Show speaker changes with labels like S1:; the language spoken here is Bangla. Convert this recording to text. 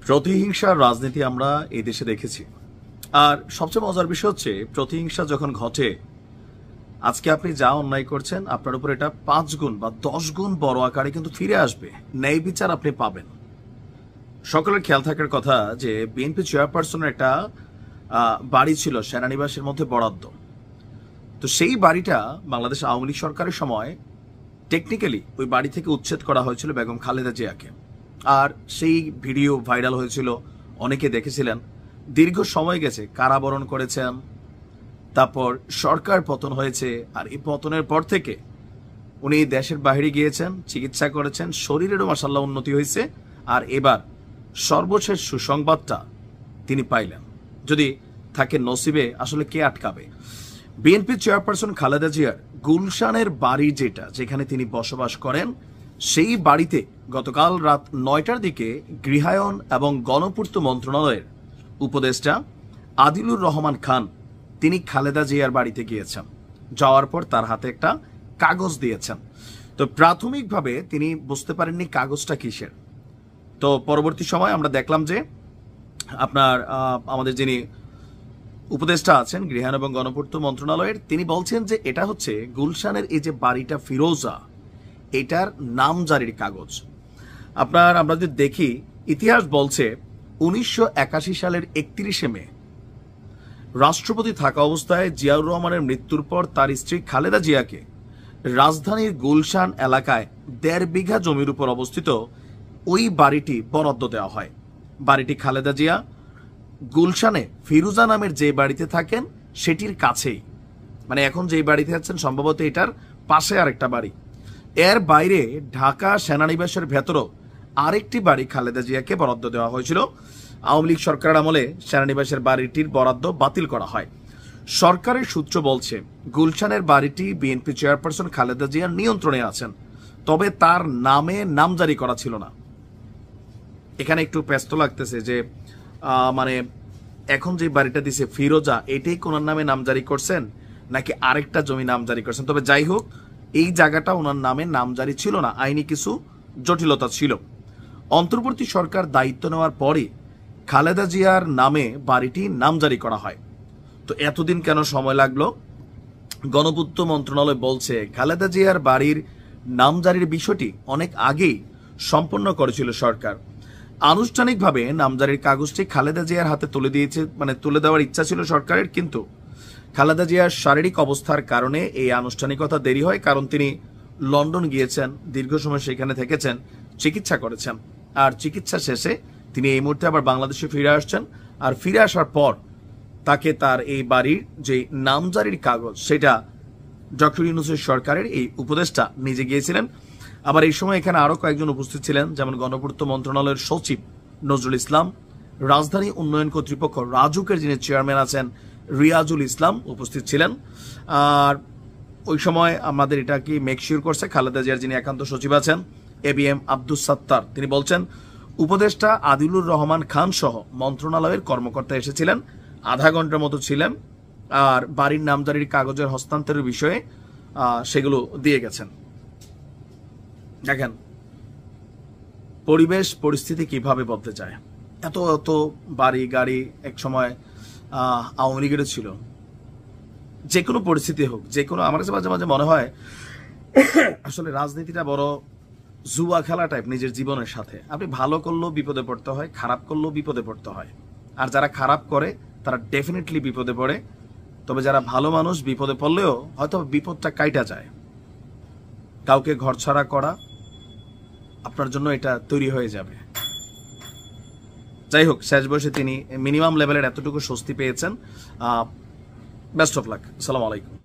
S1: প্রতিহিংসার রাজনীতি আমরা এই দেশে দেখেছি। আর সবচেয়ে মজার বিষয় হচ্ছে, প্রতিহিংসা যখন ঘটে, আজকে আপনি যা অন্যায় করছেন আপনার উপর এটা 5 গুণ বা 10 গুণ বড় আকারে কিন্তু ফিরে আসবে। ন্যায় বিচার আপনি পাবেন। সকলের খেয়াল থাকার কথা যে বিএনপি চেয়ারপারসনের একটা বাড়ি ছিল সেনানিবাসের মধ্যে বরাদ্দ। তো সেই বাড়িটা বাংলাদেশ আওয়ামী লীগ সরকারের সময় টেকনিক্যালি ওই বাড়ি থেকে উচ্ছেদ করা হয়েছিল বেগম খালেদা জিয়াকে। আর সেই ভিডিও ভাইরাল হয়েছিল, অনেকে দেখেছিলেন। দীর্ঘ সময় গেছে, কারাবরণ করেছেন, তারপর সরকার পতন হয়েছে। আর এই পতনের পর থেকে উনি দেশের বাইরে গিয়েছেন, চিকিৎসা করেছেন, শরীরেরও মাশাআল্লাহ উন্নতি হয়েছে। আর এবার সর্বশেষ সুসংবাদটা তিনি পাইলেন। যদি থাকে নসিবে, আসলে কে আটকাবে? বিএনপি চেয়ারপারসন খালেদা জিয়ার গুলশানের বাড়ি যেখানে তিনি বসবাস করেন, সেই বাড়িতে গতকাল রাত 9টার দিকে গৃহায়ন এবং গণপূর্ত মন্ত্রণালয়ের উপদেষ্টা আদিলুর রহমান খান তিনি খালেদা জিয়ার বাড়িতে গিয়েছেন। যাওয়ার পর তার হাতে একটা কাগজ দিয়েছেন। তো প্রাথমিকভাবে তিনি বুঝতে পারেননি কাগজটা কিসের। তো পরবর্তী সময় আমরা দেখলাম যে আপনার আমাদের যিনি উপদেষ্টা আছেন গৃহায়ন এবং গণপূর্ত মন্ত্রণালয়ের, তিনি বলছেন যে এটা হচ্ছে গুলশানের এই যে বাড়িটা ফিরোজা, এটার নামজারির কাগজ। আমরা যদি দেখি, ইতিহাস বলছে 1981 সালের 31শে মে রাষ্ট্রপতি থাকা অবস্থায় জিয়াউর রহমানের মৃত্যুর পর তার স্ত্রী খালেদা জিয়াকে রাজধানীর গুলশান এলাকায় 1.5 বিঘা জমির উপর অবস্থিত ওই বাড়িটি বরাদ্দ দেওয়া হয়। বাড়িটি খালেদা জিয়া গুলশানে ফিরোজা নামের যে বাড়িতে থাকেন সেটির কাছেই, মানে এখন যে বাড়িতে আছেন সম্ভবত এটার পাশে আরেকটা বাড়ি। এর বাইরে ঢাকা সেনানিবাসের ভেতরও আরেকটি বাড়ি খালেদা জিয়াকে বরাদ্দ দেওয়া হয়েছিল। আওয়ামী লীগ সরকারের আমলে সেনানিবাসের বাড়িটির বরাদ্দ বাতিল করা হয়। সরকারের সূত্র বলছে গুলশানের বাড়িটি বিএনপি চেয়ারপারসন খালেদা জিয়ার নিয়ন্ত্রণে আছেন, তবে তার নামে নামজারি করা ছিল না। এখানে একটু ব্যস্ত লাগতেছে যে মানে এখন যে বাড়িটা দিছে ফিরোজা, এটাই কোনার নামে নামজারি করছেন নাকি আরেকটা জমি নামজারি করছেন। তবে যাই হোক, এই জায়গাটা ওনার নামে নামজারি ছিল না, আইনি কিছু জটিলতা ছিল। অন্তর্বর্তী সরকার দায়িত্ব নেওয়ার পরে খালেদা জিয়ার নামে বাড়িটি নামজারি করা হয়। তো এতদিন কেন সময় লাগলো? গণপূর্ত মন্ত্রণালয় বলছে খালেদা জিয়ার বাড়ির নামজারির বিষয়টি অনেক আগেই সম্পন্ন করেছিল সরকার। আনুষ্ঠানিকভাবে নামজারির কাগজটি খালেদা জিয়ার হাতে তুলে দেওয়ার ইচ্ছা ছিল সরকারের, কিন্তু খালেদা জিয়ার শারীরিক অবস্থার কারণে এই আনুষ্ঠানিকতা দেরি হয়। কারণ তিনি লন্ডন গিয়েছেন, দীর্ঘ সময় সেখানে থেকেছেন, চিকিৎসা করেছেন। আর চিকিৎসা শেষে তিনি এই মুহূর্তে আবার বাংলাদেশে ফিরে আসছেন। আর ফিরে আসার পর তাকে তার এই বাড়ির যে নামজারির কাগজ, সেটা ডক্টর ইউনূসের সরকারের এই উপদেষ্টা নিজে গিয়েছিলেন। আবার এই সময় এখানে আরো কয়েকজন উপস্থিত ছিলেন, যেমন গণপূর্ত মন্ত্রণালয়ের সচিব নজরুল ইসলাম, রাজধানী উন্নয়ন কর্তৃপক্ষ রাজুকের যিনি চেয়ারম্যান আছেন রিয়াজুল ইসলাম উপস্থিত ছিলেন। আর ওই সময় আমাদের এটা কি মেকশিওর করছে খালেদা জিয়ার যিনি একান্ত সচিব আছেন ABM আব্দুস সাত্তার, তিনি বলছেন উপদেষ্টা আদিলুর রহমান খান সহ মন্ত্রণালয়ের কর্মকর্তা এসেছিলেন, আধা ঘন্টার মতো ছিলেন। আর বাড়ির নামজারির কাগজের হস্তান্তরের বিষয়ে সেগুলো দিয়ে গেছেন। দেখেন পরিবেশ পরিস্থিতি কিভাবে বদলে যায়। এত এত বাড়ি গাড়ি এক সময় আওয়ামী লীগের ছিল। যে কোনো পরিস্থিতি হোক, যে কোনো, আমার কাছে মাঝে মাঝে মনে হয় আসলে রাজনীতিটা বড় জুয়া খেলা টাইপ নিজের জীবনের সাথে। আপনি ভালো করলেও বিপদে পড়তে হয়, খারাপ করলেও বিপদে পড়তে হয়। আর যারা খারাপ করে তারা ডেফিনেটলি বিপদে পড়ে। তবে যারা ভালো মানুষ বিপদে পড়লেও হয়তো বিপদটা কাইটা যায়। কাউকে ঘরছাড়া করা আপনার জন্য এটা তৈরি হয়ে যাবে। যাই হোক, শেষ বয়সে তিনি মিনিমাম লেভেলের এতটুকু স্বস্তি পেয়েছেন। Best of luck. আসসালামু আলাইকুম।